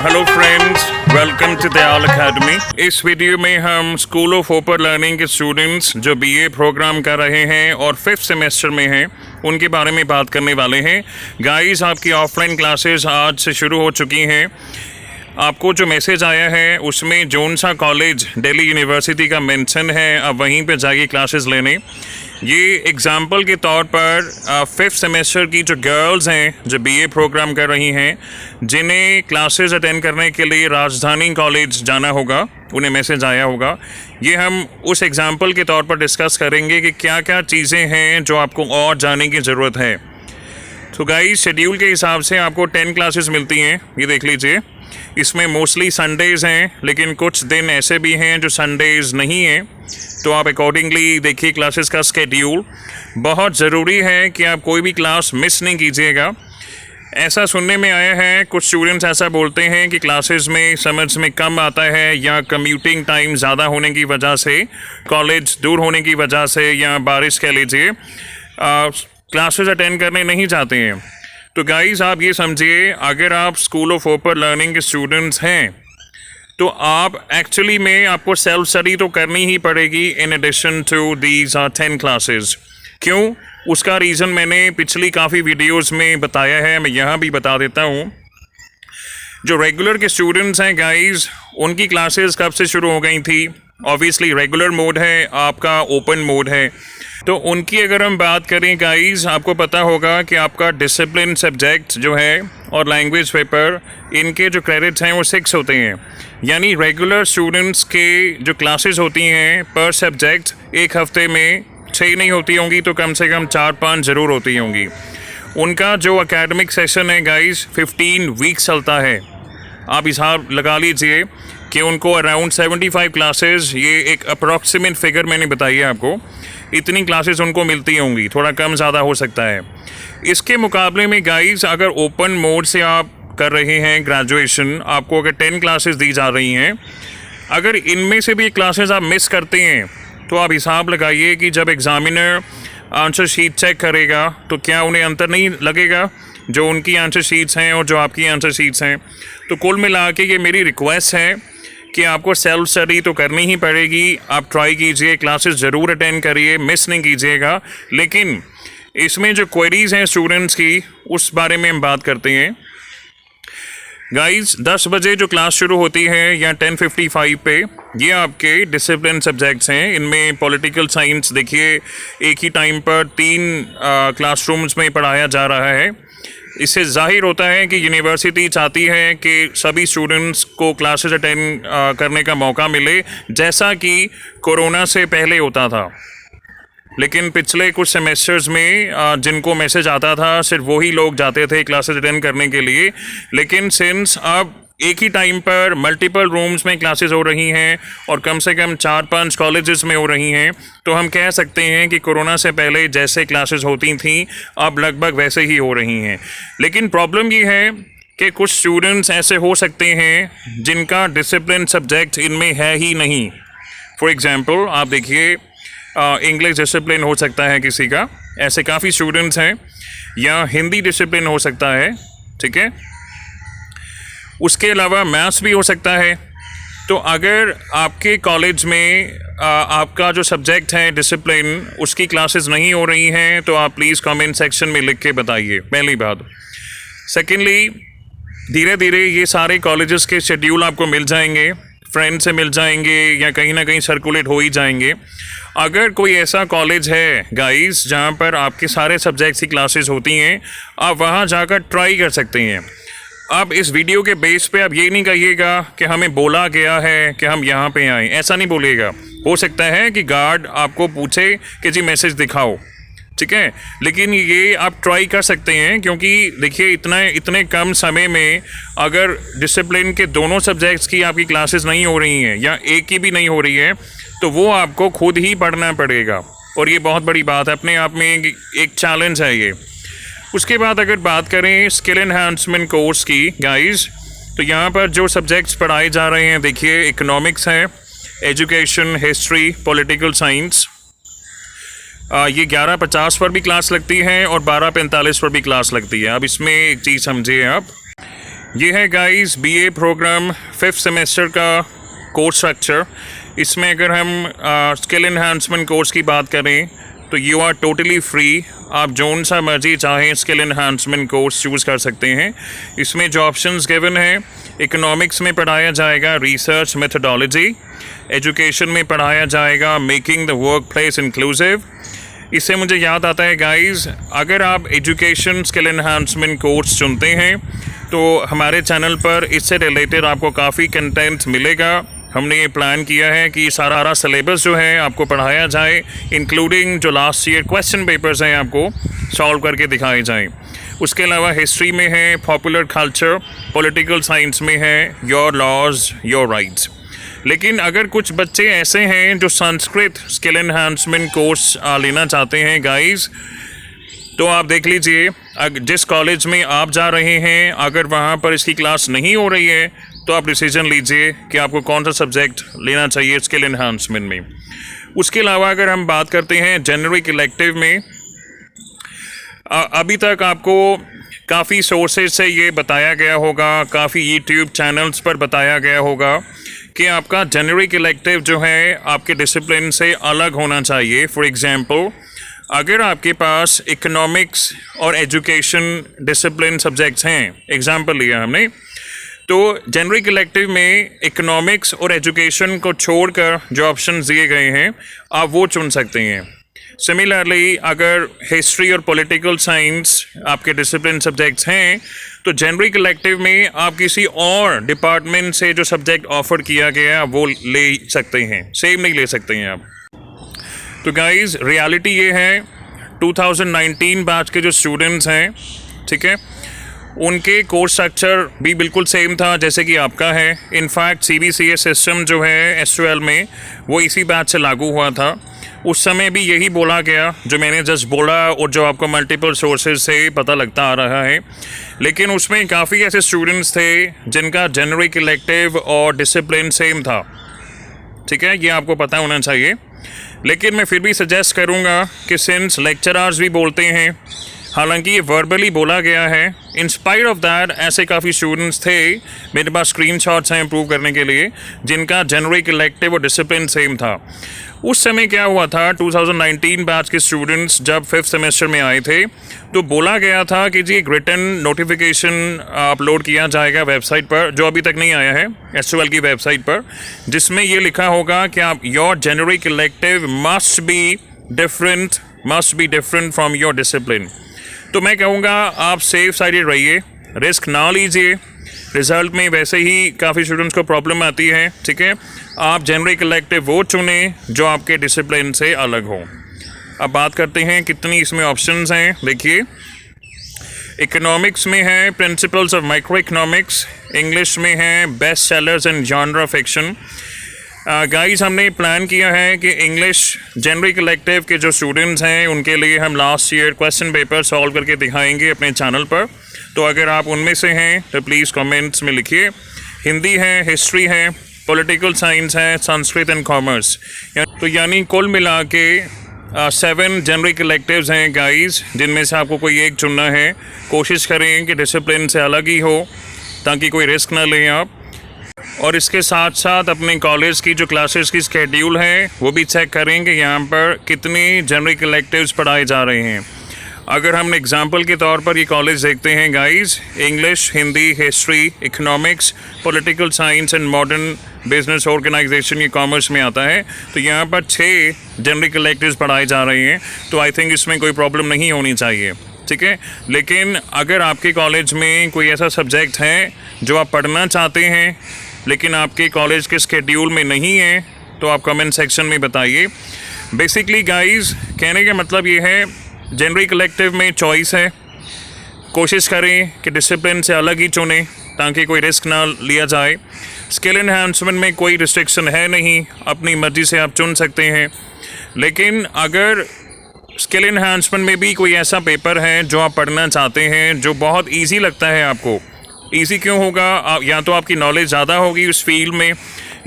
Hello friends, welcome to Dayal academy. इस video में हम स्कूल ऑफ ओपर लर्निंग के स्टूडेंट्स जो बीए प्रोग्राम कर रहे हैं और 5th सेमेस्टर में हैं उनके बारे में बात करने वाले हैं। गाइस, आपकी ऑफलाइन क्लासेस आज से शुरू हो चुकी हैं। आपको जो मैसेज आया है उसमें जोन सा कॉलेज दिल्ली यूनिवर्सिटी का मेंशन है, आप वहीं पे जाइए क्लासेस लेने। ये एग्ज़ाम्पल के तौर पर 5th सेमेस्टर की जो गर्ल्स हैं जो बीए प्रोग्राम कर रही हैं, जिन्हें क्लासेस अटेंड करने के लिए राजधानी कॉलेज जाना होगा, उन्हें मैसेज आया होगा। ये हम उस एग्ज़ाम्पल के तौर पर डिस्कस करेंगे कि क्या क्या चीज़ें हैं जो आपको और जानने की ज़रूरत है। तो गाइस, शेड्यूल के हिसाब से आपको 10 क्लासेस मिलती हैं, ये देख लीजिए। इसमें मोस्टली संडेज़ हैं, लेकिन कुछ दिन ऐसे भी हैं जो संडेज़ नहीं हैं, तो आप अकॉर्डिंगली देखिए क्लासेस का स्केड्यूल। बहुत ज़रूरी है कि आप कोई भी क्लास मिस नहीं कीजिएगा। ऐसा सुनने में आया है, कुछ स्टूडेंट्स ऐसा बोलते हैं कि क्लासेस में समझ में कम आता है, या कम्यूटिंग टाइम ज़्यादा होने की वजह से, कॉलेज दूर होने की वजह से, या बारिश कह लीजिए, क्लासेस अटेंड करने नहीं चाहते हैं। तो गाइस, आप ये समझिए, अगर आप स्कूल ऑफ ओपर लर्निंग के स्टूडेंट्स हैं तो आप एक्चुअली में आपको सेल्फ स्टडी तो करनी ही पड़ेगी in addition to these 10 classes. क्यों? उसका रीज़न मैंने पिछली काफ़ी वीडियोस में बताया है, मैं यहाँ भी बता देता हूँ। जो रेगुलर के स्टूडेंट्स हैं गाइस, उनकी क्लासेस कब से शुरू हो गई थी? ऑब्वियसली रेगुलर मोड है, आपका ओपन मोड है। तो उनकी अगर हम बात करें गाइस, आपको पता होगा कि आपका डिसिप्लिन सब्जेक्ट जो है और लैंग्वेज पेपर, इनके जो क्रेडिट्स हैं वो 6 होते हैं। यानी रेगुलर स्टूडेंट्स के जो क्लासेस होती हैं पर सब्जेक्ट, एक हफ्ते में 6 नहीं होती होंगी तो कम से कम 4-5 ज़रूर होती होंगी। उनका जो एकेडमिक सेशन है गाइस 15 वीक्स चलता है। आप हिसाब लगा लीजिए कि उनको अराउंड 75 क्लासेस, ये एक अप्रॉक्सीमेट फिगर मैंने बताई है आपको, इतनी क्लासेस उनको मिलती होंगी, थोड़ा कम ज़्यादा हो सकता है। इसके मुकाबले में गाइस, अगर ओपन मोड से आप कर रहे हैं ग्रेजुएशन, आपको अगर 10 क्लासेस दी जा रही हैं, अगर इनमें से भी क्लासेस आप मिस करते हैं तो आप हिसाब लगाइए कि जब एग्ज़ामिनर आंसर शीट चेक करेगा तो क्या उन्हें अंतर नहीं लगेगा, जो उनकी आंसर शीट्स हैं और जो आपकी आंसर शीट्स हैं। तो कुल मिला के ये मेरी रिक्वेस्ट है कि आपको सेल्फ स्टडी तो करनी ही पड़ेगी। आप ट्राई कीजिए, क्लासेस ज़रूर अटेंड करिए, मिस नहीं कीजिएगा। लेकिन इसमें जो क्वेरीज़ हैं स्टूडेंट्स की, उस बारे में हम बात करते हैं। गाइस, 10 बजे जो क्लास शुरू होती है या 10:55 पे, ये आपके डिसिप्लिन सब्जेक्ट्स हैं। इनमें पॉलिटिकल साइंस देखिए, एक ही टाइम पर 3 क्लासरूम्स में पढ़ाया जा रहा है। इससे जाहिर होता है कि यूनिवर्सिटी चाहती है कि सभी स्टूडेंट्स को क्लासेस अटेंड करने का मौका मिले, जैसा कि कोरोना से पहले होता था। लेकिन पिछले कुछ सेमेस्टर्स में जिनको मैसेज आता था, सिर्फ वही लोग जाते थे क्लासेस अटेंड करने के लिए। लेकिन सिंस अब एक ही टाइम पर मल्टीपल रूम्स में क्लासेस हो रही हैं और कम से कम 4-5 कॉलेजेस में हो रही हैं, तो हम कह सकते हैं कि कोरोना से पहले जैसे क्लासेस होती थीं, अब लगभग वैसे ही हो रही हैं। लेकिन प्रॉब्लम ये है कि कुछ स्टूडेंट्स ऐसे हो सकते हैं जिनका डिसिप्लिन सब्जेक्ट इनमें है ही नहीं। फॉर एग्ज़ाम्पल, आप देखिए, इंग्लिश डिसिप्लिन हो सकता है किसी का, ऐसे काफ़ी स्टूडेंट्स हैं, या हिंदी डिसिप्लिन हो सकता है, ठीक है। उसके अलावा मैथ्स भी हो सकता है। तो अगर आपके कॉलेज में आपका जो सब्जेक्ट है डिसिप्लिन, उसकी क्लासेस नहीं हो रही हैं, तो आप प्लीज़ कमेंट सेक्शन में लिख के बताइए, पहली बात। सेकेंडली, धीरे धीरे ये सारे कॉलेजेस के शेड्यूल आपको मिल जाएंगे, फ्रेंड से मिल जाएंगे, या कहीं ना कहीं सर्कुलेट हो ही जाएंगे। अगर कोई ऐसा कॉलेज है गाइस जहाँ पर आपके सारे सब्जेक्ट्स की क्लासेस होती हैं, आप वहाँ जाकर ट्राई कर सकते हैं। अब इस वीडियो के बेस पे आप ये नहीं कहिएगा कि हमें बोला गया है कि हम यहाँ पे आएँ, ऐसा नहीं बोलिएगा। हो सकता है कि गार्ड आपको पूछे कि जी मैसेज दिखाओ, ठीक है, लेकिन ये आप ट्राई कर सकते हैं, क्योंकि देखिए इतने कम समय में अगर डिसिप्लिन के दोनों सब्जेक्ट्स की आपकी क्लासेस नहीं हो रही हैं या एक की भी नहीं हो रही है, तो वो आपको खुद ही पढ़ना पड़ेगा, और ये बहुत बड़ी बात है, अपने आप में एक चैलेंज है ये। उसके बाद अगर बात करें स्किल एनहांसमेंट कोर्स की गाइस, तो यहाँ पर जो सब्जेक्ट्स पढ़ाए जा रहे हैं, देखिए इकोनॉमिक्स है, एजुकेशन, हिस्ट्री, पॉलिटिकल साइंस। ये 11:50 पर भी क्लास लगती है और 12:45 पर भी क्लास लगती है। अब इसमें एक चीज़ समझिए आप ये है guys BA programme 5th semester का कोर्स स्ट्रक्चर। इसमें अगर हम स्किल एनहांसमेंट कोर्स की बात करें तो यू आर टोटली फ्री। आप जोन सा मर्जी चाहें स्किल एनहांसमेंट कोर्स चूज़ कर सकते हैं। इसमें जो ऑप्शंस गिवन है, इकोनॉमिक्स में पढ़ाया जाएगा रिसर्च मेथोडोलॉजी, एजुकेशन में पढ़ाया जाएगा making the work place inclusive. इससे मुझे याद आता है गाइस, अगर आप एजुकेशन स्किल एनहांसमेंट कोर्स चुनते हैं तो हमारे चैनल पर इससे रिलेटेड आपको काफ़ी कंटेंट मिलेगा। हमने ये प्लान किया है कि सारा सिलेबस जो है आपको पढ़ाया जाए, इंक्लूडिंग जो लास्ट ईयर क्वेश्चन पेपर्स हैं आपको सॉल्व करके दिखाए जाएं। उसके अलावा हिस्ट्री में है, पॉपुलर कल्चर, पॉलिटिकल साइंस में है योर लॉज योर राइट्स। लेकिन अगर कुछ बच्चे ऐसे हैं जो संस्कृत स्किल एनहांसमेंट कोर्स लेना चाहते हैं गाइस, तो आप देख लीजिए जिस कॉलेज में आप जा रहे हैं, अगर वहाँ पर इसकी क्लास नहीं हो रही है तो आप डिसीजन लीजिए कि आपको कौन सा सब्जेक्ट लेना चाहिए स्किल एनहांसमेंट में। उसके अलावा अगर हम बात करते हैं जेनरिक इलेक्टिव में, अभी तक आपको काफ़ी सोर्सेज से ये बताया गया होगा, काफ़ी यूट्यूब चैनल्स पर बताया गया होगा कि आपका जेनरिक इलेक्टिव जो है आपके डिसिप्लिन से अलग होना चाहिए। फॉर एग्जांपल, अगर आपके पास इकोनॉमिक्स और एजुकेशन डिसिप्लिन सब्जेक्ट्स हैं, एग्जांपल लिया हमने, तो जेनरिक इलेक्टिव में इकोनॉमिक्स और एजुकेशन को छोड़कर जो ऑप्शन दिए गए हैं आप वो चुन सकते हैं। सिमिलरली, अगर हिस्ट्री और पॉलिटिकल साइंस आपके डिसिप्लिन सब्जेक्ट्स हैं तो जेनरिक इलेक्टिव में आप किसी और डिपार्टमेंट से जो सब्जेक्ट ऑफर किया गया है वो ले सकते हैं, सेम नहीं ले सकते हैं आप। तो गाइस, रियलिटी ये है 2019 बैच के जो स्टूडेंट्स हैं, ठीक है, उनके कोर्स स्ट्रक्चर भी बिल्कुल सेम था जैसे कि आपका है। इनफैक्ट CBCS सिस्टम जो है S12 में वो इसी बैच से लागू हुआ था। उस समय भी यही बोला गया जो मैंने जस्ट बोला और जो आपको मल्टीपल सोर्सेज से पता लगता आ रहा है। लेकिन उसमें काफ़ी ऐसे स्टूडेंट्स थे जिनका जेनरिक इलेक्टिव और डिसिप्लिन सेम था, ठीक है, ये आपको पता होना चाहिए। लेकिन मैं फिर भी सजेस्ट करूँगा कि सिंस लेक्चरर्स भी बोलते हैं, हालांकि ये वर्बली बोला गया है, इन स्पाइट ऑफ दैट ऐसे काफ़ी स्टूडेंट्स थे, मेरे पास स्क्रीनशॉट्स हैं प्रूव करने के लिए, जिनका जेनरिक इलेक्टिव और डिसिप्लिन सेम था। उस समय क्या हुआ था, 2019 बैच के स्टूडेंट्स जब 5th सेमेस्टर में आए थे तो बोला गया था कि जी एक रिटन नोटिफिकेशन अपलोड किया जाएगा वेबसाइट पर, जो अभी तक नहीं आया है, S12 की वेबसाइट पर, जिसमें ये लिखा होगा कि आप your generic elective must be different from your discipline. तो मैं कहूँगा आप सेफ साइडेड रहिए, रिस्क ना लीजिए। रिज़ल्ट में वैसे ही काफ़ी स्टूडेंट्स को प्रॉब्लम आती है, ठीक है। आप जेनरिक इलेक्टिव वो चुनें जो आपके डिसिप्लिन से अलग हो। अब बात करते हैं कितनी इसमें ऑप्शंस हैं। देखिए, इकोनॉमिक्स में है principles of micro economics, English में है best sellers and genre fiction. Guys, हमने प्लान किया है कि इंग्लिश जेनरिक इलेक्टिव के जो स्टूडेंट्स हैं उनके लिए हम last year question paper solve करके दिखाएंगे अपने चैनल पर। तो अगर आप उनमें से हैं तो प्लीज़ कमेंट्स में लिखिए। हिंदी है, हिस्ट्री है, पॉलिटिकल साइंस है, संस्कृत एंड कॉमर्स। तो यानी कुल मिला के 7 जेनरिक इलेक्टिव्स हैं गाइस, जिनमें से आपको कोई एक चुनना है। कोशिश करें कि डिसिप्लिन से अलग ही हो ताकि कोई रिस्क ना लें आप। और इसके साथ साथ अपने कॉलेज की जो क्लासेस की स्केड्यूल है वो भी चेक करें कि यहाँ पर कितने जेनरिक इलेक्टिव्स पढ़ाए जा रहे हैं। अगर हम एग्जांपल के तौर पर ये कॉलेज देखते हैं guys, English, Hindi, history, economics, political science and modern business organisation, ये कॉमर्स में आता है, तो यहाँ पर 6 जेनरिक इलेक्टिव्स पढ़ाए जा रहे हैं। तो आई थिंक इसमें कोई प्रॉब्लम नहीं होनी चाहिए, ठीक है। लेकिन अगर आपके कॉलेज में कोई ऐसा सब्जेक्ट है जो आप पढ़ना चाहते हैं लेकिन आपके कॉलेज के स्केड्यूल में नहीं है तो आप कमेंट सेक्शन में बताइए। बेसिकली गाइस, कहने का मतलब ये है, जेनरिक इलेक्टिव में चॉइस है, कोशिश करें कि डिसिप्लिन से अलग ही चुनें ताकि कोई रिस्क ना लिया जाए। स्किल एनहांसमेंट में कोई रिस्ट्रिक्शन है नहीं, अपनी मर्ज़ी से आप चुन सकते हैं। लेकिन अगर स्किल एनहांसमेंट में भी कोई ऐसा पेपर है जो आप पढ़ना चाहते हैं जो बहुत ईजी लगता है आपको, ईजी क्यों होगा, या तो आपकी नॉलेज ज़्यादा होगी उस फील्ड में,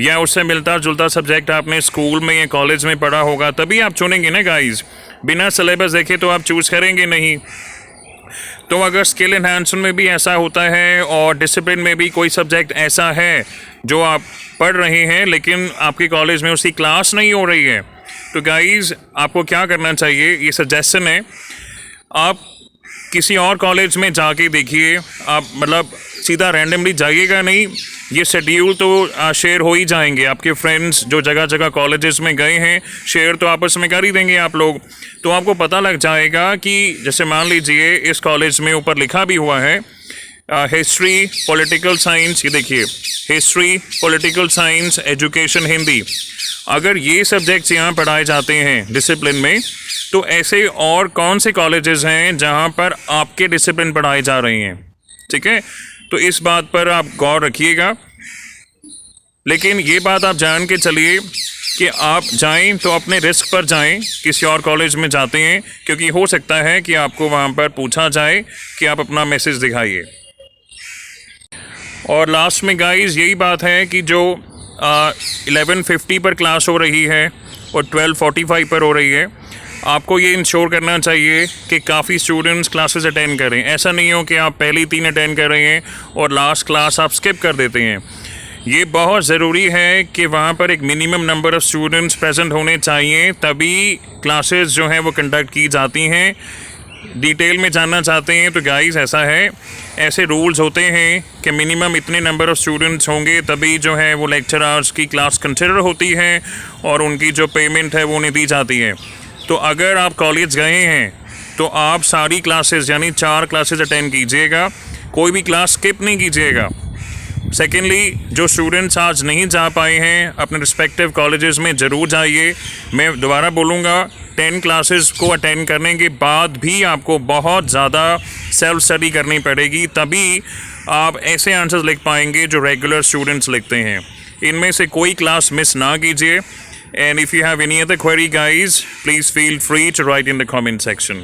या उससे मिलता जुलता सब्जेक्ट आपने स्कूल में या कॉलेज में पढ़ा होगा, तभी आप चुनेंगे ना गाइस। बिना सिलेबस देखे तो आप चूज़ करेंगे नहीं। तो अगर स्किल एनहांसमेंट में भी ऐसा होता है और डिसिप्लिन में भी कोई सब्जेक्ट ऐसा है जो आप पढ़ रहे हैं लेकिन आपके कॉलेज में उसकी क्लास नहीं हो रही है, तो गाइज आपको क्या करना चाहिए, ये सजेशन है, आप किसी और कॉलेज में जाके देखिए। आप मतलब सीधा रैंडमली जाइएगा नहीं, ये शेड्यूल तो शेयर हो ही जाएंगे। आपके फ्रेंड्स जो जगह जगह कॉलेजेस में गए हैं शेयर तो आपस में कर ही देंगे आप लोग, तो आपको पता लग जाएगा कि जैसे मान लीजिए इस कॉलेज में ऊपर लिखा भी हुआ है हिस्ट्री पॉलिटिकल साइंस, ये देखिए history political science education Hindi. अगर ये सब्जेक्ट्स यहाँ पढ़ाए जाते हैं डिसिप्लिन में, तो ऐसे और कौन से कॉलेजेस हैं जहाँ पर आपके डिसिप्लिन पढ़ाए जा रहे हैं, ठीक है। तो इस बात पर आप गौर रखिएगा। लेकिन ये बात आप जान के चलिए कि आप जाएं तो अपने रिस्क पर जाएं, किसी और कॉलेज में जाते हैं, क्योंकि हो सकता है कि आपको वहाँ पर पूछा जाए कि आप अपना मैसेज दिखाइए। और लास्ट में गाइस यही बात है कि जो 11:50 पर क्लास हो रही है और 12:45 पर हो रही है, आपको ये इंश्योर करना चाहिए कि काफ़ी स्टूडेंट्स क्लासेस अटेंड करें। ऐसा नहीं हो कि आप पहली 3 अटेंड कर रहे हैं और लास्ट क्लास आप स्किप कर देते हैं। ये बहुत ज़रूरी है कि वहाँ पर एक minimum number of students present होने चाहिए, तभी क्लासेस जो हैं वो कंडक्ट की जाती हैं। डिटेल में जानना चाहते हैं तो गाइस ऐसा है, ऐसे रूल्स होते हैं कि मिनिमम इतने नंबर ऑफ़ स्टूडेंट्स होंगे तभी जो है वो लेक्चरर्स की क्लास कंसिडर होती है और उनकी जो पेमेंट है वो उन्हें दी जाती है। तो अगर आप कॉलेज गए हैं तो आप सारी क्लासेस यानी 4 क्लासेस अटेंड कीजिएगा, कोई भी क्लास स्किप नहीं कीजिएगा। सेकेंडली, जो स्टूडेंट्स आज नहीं जा पाए हैं अपने रिस्पेक्टिव कॉलेजेस में ज़रूर जाइए। मैं दोबारा बोलूँगा, 10 क्लासेस को अटेंड करने के बाद भी आपको बहुत ज़्यादा सेल्फ स्टडी करनी पड़ेगी, तभी आप ऐसे आंसर्स लिख पाएंगे जो रेगुलर स्टूडेंट्स लिखते हैं। इनमें से कोई क्लास मिस ना कीजिए। And if you have any other query guys, please feel free to write in the comment section.